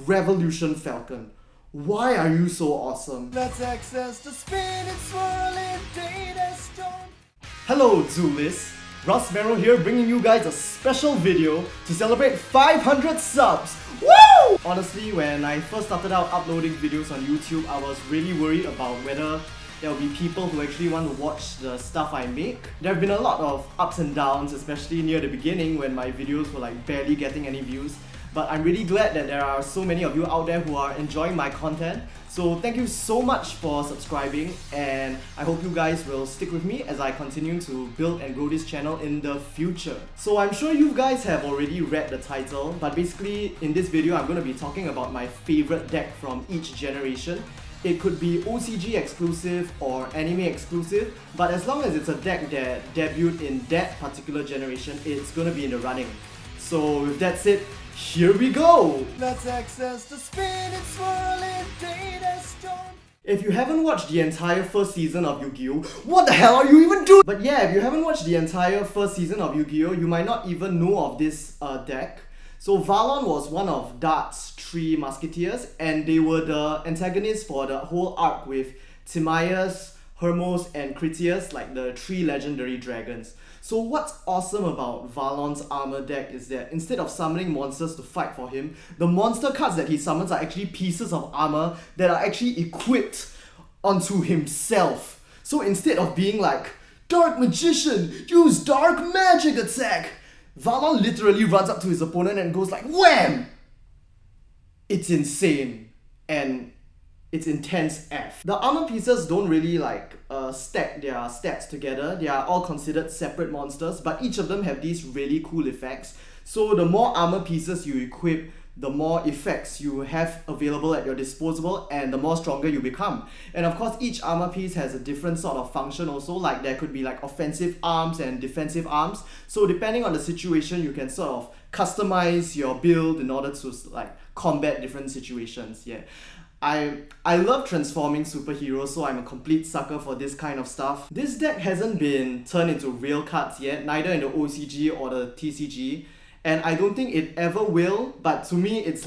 Revolution Falcon. Why are you so awesome? Let's access the spin and swirling data storm. Hello Zoolists, Rustmarrow here bringing you guys a special video to celebrate 500 subs! Woo! Honestly, when I first started out uploading videos on YouTube, I was really worried about whether there will be people who actually want to watch the stuff I make. There have been a lot of ups and downs, especially near the beginning when my videos were like barely getting any views. But I'm really glad that there are so many of you out there who are enjoying my content. So thank you so much for subscribing, and I hope you guys will stick with me as I continue to build and grow this channel in the future. So I'm sure you guys have already read the title, but basically in this video I'm going to be talking about my favorite deck from each generation. It could be OCG exclusive or anime exclusive, but as long as it's a deck that debuted in that particular generation, it's going to be in the running. So with that said, here we go! Let's access the spin and swirling data storm. If you haven't watched the entire first season of Yu-Gi-Oh! What the hell are you even doing? But yeah, if you haven't watched the entire first season of Yu-Gi-Oh! You might not even know of this deck. So Valon was one of Dart's 3 Musketeers, and they were the antagonists for the whole arc with Timaeus, Hermos, and Critias, like the 3 legendary dragons. So what's awesome about Valon's Armour deck is that instead of summoning monsters to fight for him, the monster cards that he summons are actually pieces of armor that are actually equipped onto himself. So instead of being like, Dark Magician, use Dark Magic attack! Valon literally runs up to his opponent and goes like, wham! It's insane. And it's intense F. The armor pieces don't really stack their stats together. They are all considered separate monsters, but each of them have these really cool effects. So the more armor pieces you equip, the more effects you have available at your disposal, and the more stronger you become. And of course, each armor piece has a different sort of function also, like there could be like offensive arms and defensive arms. So depending on the situation, you can sort of customize your build in order to like combat different situations. Yeah. I love transforming superheroes, so I'm a complete sucker for this kind of stuff. This deck hasn't been turned into real cards yet, neither in the OCG or the TCG, and I don't think it ever will, but to me it's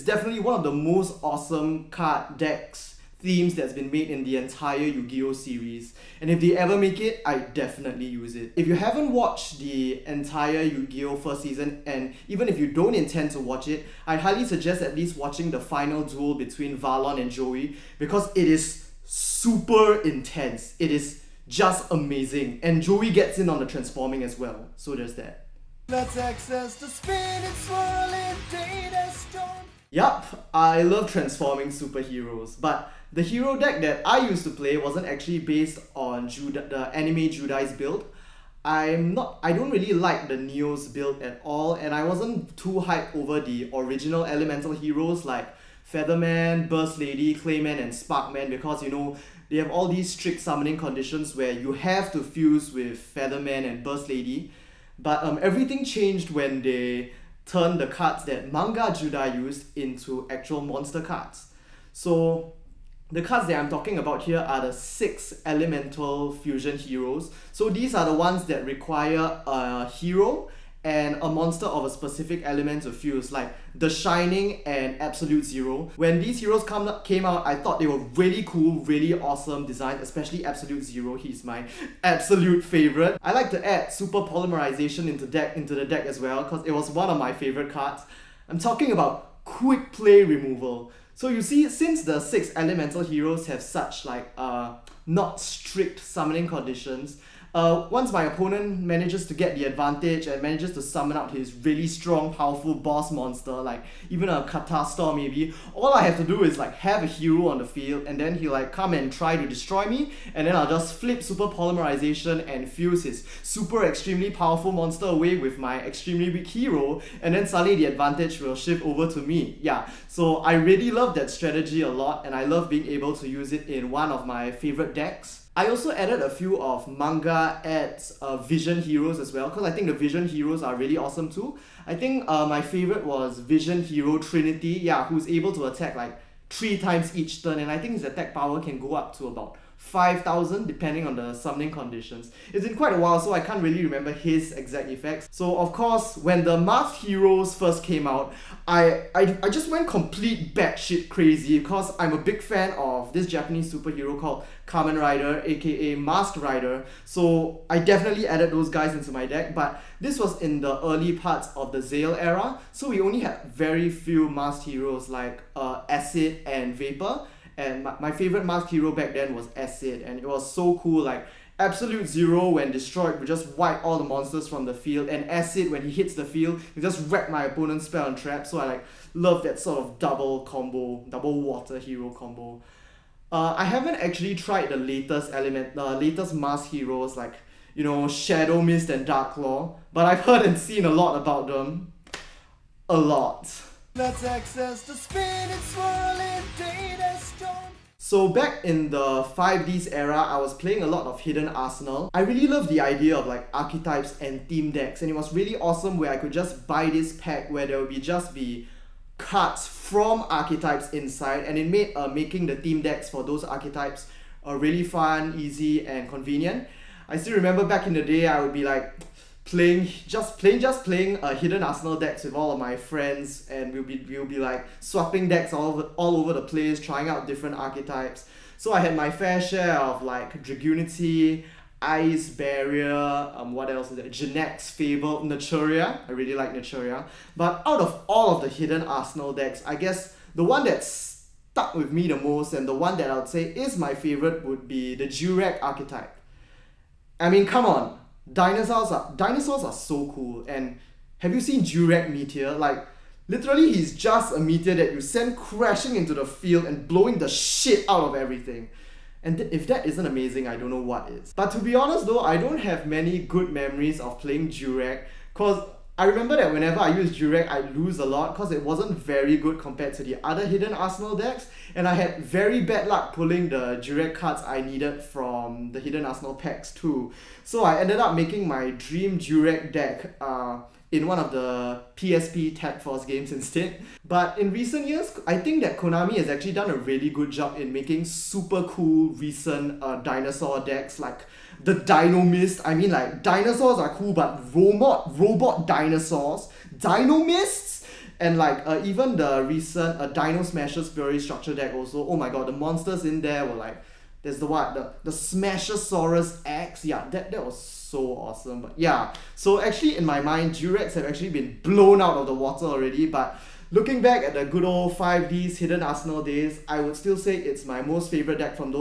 definitely one of the most awesome card decks themes that's been made in the entire Yu-Gi-Oh! Series. And if they ever make it, I definitely use it. If you haven't watched the entire Yu-Gi-Oh! First season, and even if you don't intend to watch it, I highly suggest at least watching the final duel between Valon and Joey, because it is super intense. It is just amazing. And Joey gets in on the transforming as well. So there's that. Let's access the spin and swirling data storm. Yup, I love transforming superheroes, but the hero deck that I used to play wasn't actually based on the anime Judai's build. I don't really like the Neo's build at all, and I wasn't too hyped over the original elemental heroes like Featherman, Burst Lady, Clayman, and Sparkman, because you know, they have all these strict summoning conditions where you have to fuse with Featherman and Burst Lady. But everything changed when they turned the cards that manga Judai used into actual monster cards. So the cards that I'm talking about here are the 6 elemental fusion heroes. So these are the ones that require a hero and a monster of a specific element to fuse, like The Shining and Absolute Zero. When these heroes came out, I thought they were really cool, really awesome designs, especially Absolute Zero. He's my absolute favorite. I like to add super polymerization into the deck as well, because it was one of my favorite cards. I'm talking about quick play removal. So you see, since the 6 elemental heroes have such not strict summoning conditions, once my opponent manages to get the advantage and manages to summon out his really strong, powerful boss monster, like even a Catastor maybe, all I have to do is like have a hero on the field, and then he'll like come and try to destroy me, and then I'll just flip super polymerization and fuse his super extremely powerful monster away with my extremely weak hero, and then suddenly the advantage will shift over to me. Yeah, so I really love that strategy a lot, and I love being able to use it in one of my favorite decks. I also added a few of manga adds Vision heroes as well, because I think the Vision heroes are really awesome too. I think my favorite was Vision Hero Trinity, yeah, who's able to attack like 3 times each turn, and I think his attack power can go up to about 5,000 depending on the summoning conditions. It's been quite a while, so I can't really remember his exact effects. So of course, when the masked heroes first came out, I just went complete batshit crazy because I'm a big fan of this Japanese superhero called Kamen Rider, aka Masked Rider. So I definitely added those guys into my deck, but this was in the early parts of the ZEXAL era, so we only had very few masked heroes like Acid and Vapor. And my favorite masked hero back then was Acid, and it was so cool. Like Absolute Zero, when destroyed, would just wipe all the monsters from the field, and Acid, when he hits the field, he just wreck my opponent's spell and trap. So I like love that sort of double combo, double water hero combo. I haven't actually tried the latest masked heroes like, you know, Shadow Mist and Dark Claw, but I've heard and seen a lot about them. A lot. Let's access the spinning, swirling data storm. So back in the 5Ds era, I was playing a lot of Hidden Arsenal. I really loved the idea of like archetypes and theme decks, and it was really awesome where I could just buy this pack where there would just be cards from archetypes inside, and it made making the theme decks for those archetypes really fun, easy, and convenient. I still remember back in the day, I would be like playing Hidden Arsenal decks with all of my friends, and we'll be like swapping decks all over the place, trying out different archetypes. So I had my fair share of like Dragunity, Ice Barrier, what else is there? Genex, Fable, Naturia. I really like Naturia. But out of all of the Hidden Arsenal decks, I guess the one that stuck with me the most, and the one that I would say is my favorite, would be the Jurrac archetype. I mean, come on. Dinosaurs are so cool. And have you seen Jurrac Meteor? Like, literally he's just a meteor that you send crashing into the field and blowing the shit out of everything. And if that isn't amazing, I don't know what is. But to be honest though, I don't have many good memories of playing Jurrac, cause I remember that whenever I use Jurrac, I lose a lot because it wasn't very good compared to the other Hidden Arsenal decks, and I had very bad luck pulling the Jurrac cards I needed from the Hidden Arsenal packs too. So I ended up making my dream Jurrac deck in one of the PSP Tag Force games instead. But in recent years, I think that Konami has actually done a really good job in making super cool recent dinosaur decks like the Dino Mist. I mean, like, dinosaurs are cool, but robot dinosaurs, Dino Mists, and like even the recent Dino Smasher Fury Structure deck also. Oh my god, the monsters in there were like, there's the Smashosaurus X. Yeah, that was so awesome. But yeah, so actually in my mind, Jurracs have actually been blown out of the water already, but looking back at the good old 5Ds Hidden Arsenal days, I would still say it's my most favorite deck from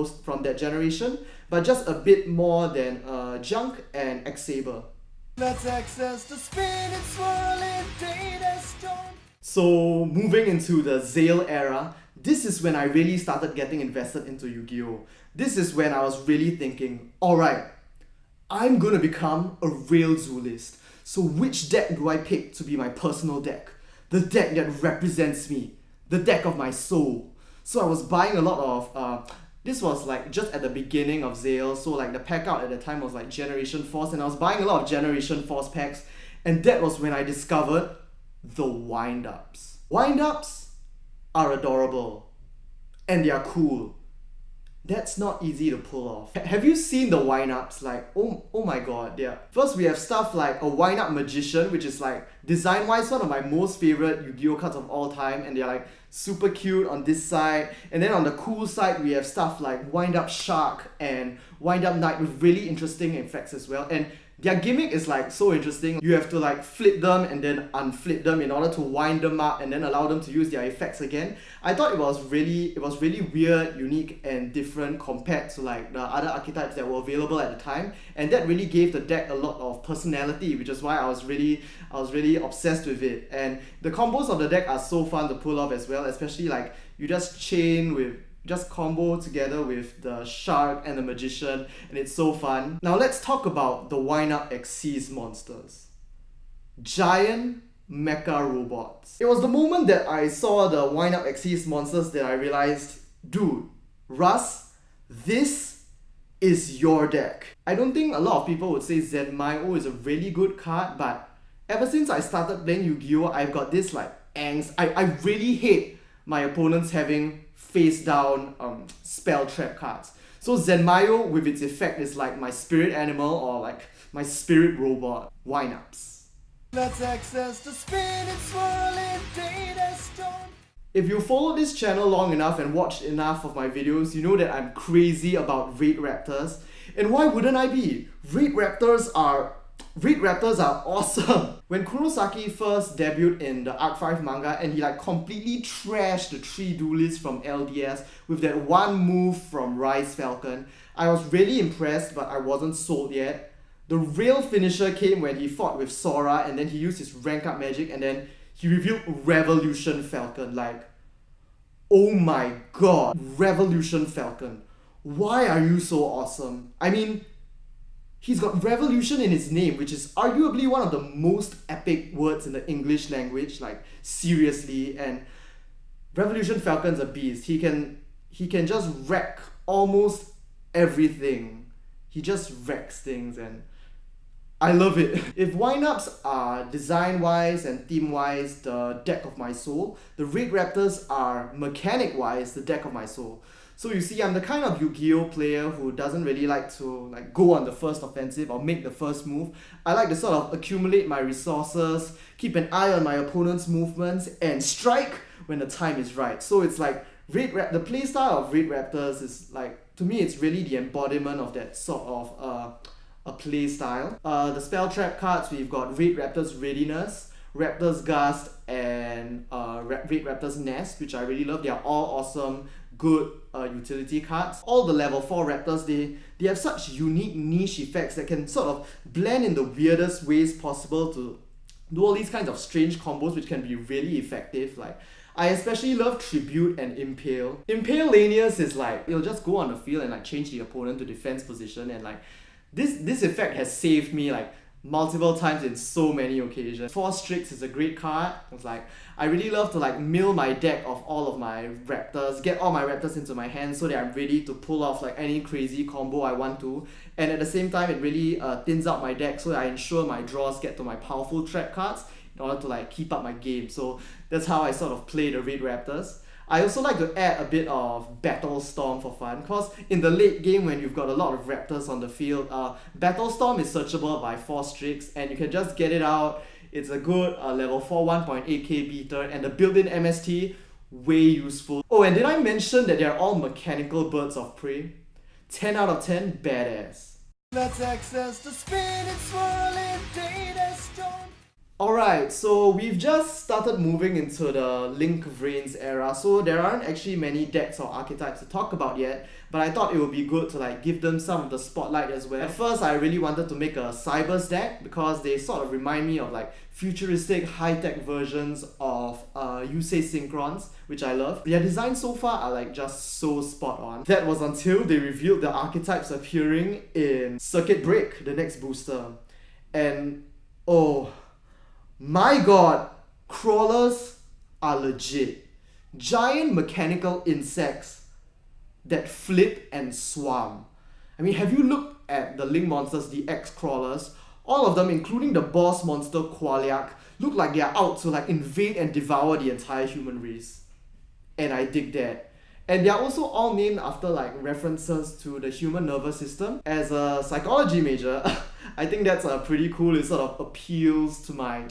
that generation, but just a bit more than Junk and X-Saber. Let's access the spinning, swirling data storm. So moving into the ZEXAL era, this is when I really started getting invested into Yu-Gi-Oh! This is when I was really thinking, alright, I'm gonna become a real Zoolist. So which deck do I pick to be my personal deck? The deck that represents me. The deck of my soul. So I was buying a lot of, this was like just at the beginning of ZEXAL, so like the pack out at the time was like Generation Force, and I was buying a lot of Generation Force packs, and that was when I discovered the wind-ups. Wind-ups are adorable, and they are cool. That's not easy to pull off. Have you seen the wind-ups? Like, oh my god, yeah. First we have stuff like a wind-up Magician, which is like design-wise one of my most favorite Yu-Gi-Oh cards of all time, and they're like super cute on this side. And then on the cool side, we have stuff like wind-up Shark and wind-up Knight with really interesting effects as well. And their gimmick is like so interesting. You have to like flip them and then unflip them in order to wind them up and then allow them to use their effects again. I thought it was really weird, unique, and different compared to like the other archetypes that were available at the time. And that really gave the deck a lot of personality, which is why I was really obsessed with it. And the combos of the deck are so fun to pull off as well, especially like you just combo together with the Shark and the Magician, and it's so fun. Now let's talk about the wind-up Xyz monsters. Giant Mecha Robots. It was the moment that I saw the wind-up Xyz monsters that I realized, dude, Russ, this is your deck. I don't think a lot of people would say Zenmaio is a really good card, but ever since I started playing Yu-Gi-Oh, I've got this like angst. I really hate my opponents having face down spell trap cards. So Zenmayo with its effect is like my spirit animal or like my spirit robot. Wind-ups. Let's access the spinning, swirling data storm. If you follow this channel long enough and watched enough of my videos, you know that I'm crazy about raid raptors. And why wouldn't I be? Raid raptors are awesome! When Kurosaki first debuted in the Arc 5 manga and he like completely trashed the 3 duelists from LDS with that one move from Rise Falcon, I was really impressed, but I wasn't sold yet. The real finisher came when he fought with Sora and then he used his rank up magic and then he revealed Revolution Falcon. Like, oh my god, Revolution Falcon. Why are you so awesome? I mean, he's got revolution in his name, which is arguably one of the most epic words in the English language, like seriously, and Revolution Falcon's a beast. He can just wreck almost everything. He just wrecks things and I love it. If wind-ups are design-wise and theme-wise the deck of my soul, the Raid Raptors are mechanic-wise the deck of my soul. So you see, I'm the kind of Yu-Gi-Oh player who doesn't really like to go on the first offensive or make the first move. I like to sort of accumulate my resources, keep an eye on my opponent's movements, and strike when the time is right. So it's like the playstyle of Raid Raptors is like, to me, it's really the embodiment of that sort of a play style. The spell trap cards, we've got Raid Raptors Readiness, Raptors Gust, and Raid Raptors Nest, which I really love. They are all awesome, good utility cards. All the level 4 Raptors, they have such unique niche effects that can sort of blend in the weirdest ways possible to do all these kinds of strange combos which can be really effective. Like, I especially love Tribute and Impale. Impale Lanius is like, it'll just go on the field and like change the opponent to defense position, and like this effect has saved me like multiple times in so many occasions. Force Strix is a great card. It's like, I really love to like mill my deck of all of my Raptors, get all my Raptors into my hand so that I'm ready to pull off like any crazy combo I want to. And at the same time, it really thins out my deck so that I ensure my draws get to my powerful trap cards in order to like keep up my game. So that's how I sort of play the Raid Raptors. I also like to add a bit of Battle Storm for fun, because in the late game when you've got a lot of Raptors on the field, Battle Storm is searchable by Force Strix and you can just get it out. It's a good level 4 1.8k beater, and the built-in MST, way useful. Oh, and did I mention that they're all mechanical birds of prey? 10 out of 10, badass. Let's access the spinning, swirling data storm. Alright, so we've just started moving into the Link VRAINS era, so there aren't actually many decks or archetypes to talk about yet, but I thought it would be good to like give them some of the spotlight as well. At first, I really wanted to make a Cybers deck because they sort of remind me of like futuristic high-tech versions of Yusei Synchrons, which I love. Their designs so far are like just so spot on. That was until they revealed the archetypes appearing in Circuit Break, the next booster. And oh my god, crawlers are legit. Giant mechanical insects that flip and swarm. I mean, have you looked at the Link monsters, the X-crawlers? All of them, including the boss monster Qualiak, look like they are out to like invade and devour the entire human race. And I dig that. And they are also all named after like references to the human nervous system. As a psychology major, I think that's pretty cool. It sort of appeals to my,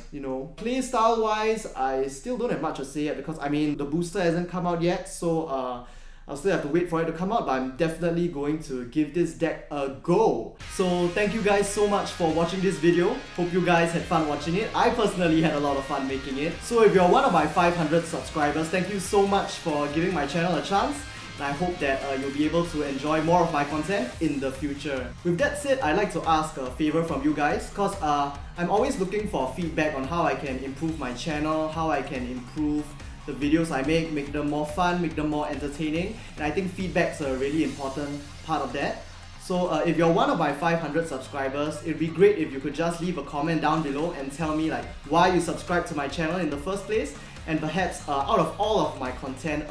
play style wise, I still don't have much to say yet because I mean the booster hasn't come out yet, so I'll still have to wait for it to come out, but I'm definitely going to give this deck a go. So thank you guys so much for watching this video. Hope you guys had fun watching it. I personally had a lot of fun making it. So if you're one of my 500 subscribers, thank you so much for giving my channel a chance. And I hope that you'll be able to enjoy more of my content in the future. With that said, I'd like to ask a favor from you guys, because I'm always looking for feedback on how I can improve my channel, how I can improve the videos I make them more fun, make them more entertaining, and I think feedback's a really important part of that. So if you're one of my 500 subscribers, it'd be great if you could just leave a comment down below and tell me like why you subscribed to my channel in the first place, and perhaps out of all of my content,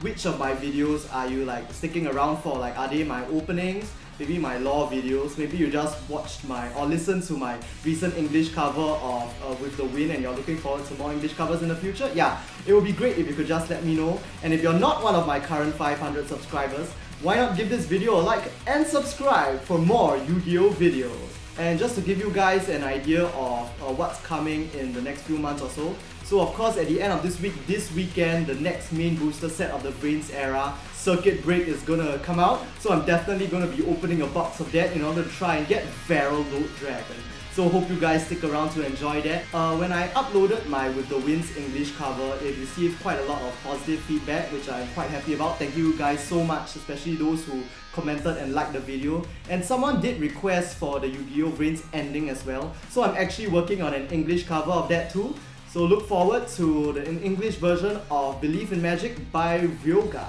which of my videos are you like sticking around for? Like, are they my openings? Maybe my lore videos? Maybe you just watched or listened to my recent English cover of With the Wind and you're looking forward to more English covers in the future? Yeah, it would be great if you could just let me know. And if you're not one of my current 500 subscribers, why not give this video a like and subscribe for more Yu-Gi-Oh videos. And just to give you guys an idea of what's coming in the next few months or so, so of course at the end of this weekend, the next main booster set of the VRAINS era, Circuit Break, is gonna come out. So I'm definitely gonna be opening a box of that in order to try and get Valon Dragon. So hope you guys stick around to enjoy that. When I uploaded my With the Winds English cover, it received quite a lot of positive feedback, which I'm quite happy about. Thank you guys so much, especially those who commented and liked the video. And someone did request for the Yu-Gi-Oh! VRAINS ending as well. So I'm actually working on an English cover of that too. So look forward to the English version of Believe in Magic by Ryoga.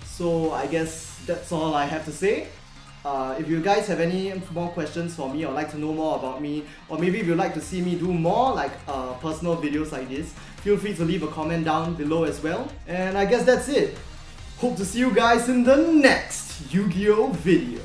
So I guess that's all I have to say. If you guys have any more questions for me or like to know more about me, or maybe if you'd like to see me do more like personal videos like this, feel free to leave a comment down below as well. And I guess that's it. Hope to see you guys in the next Yu-Gi-Oh! Video.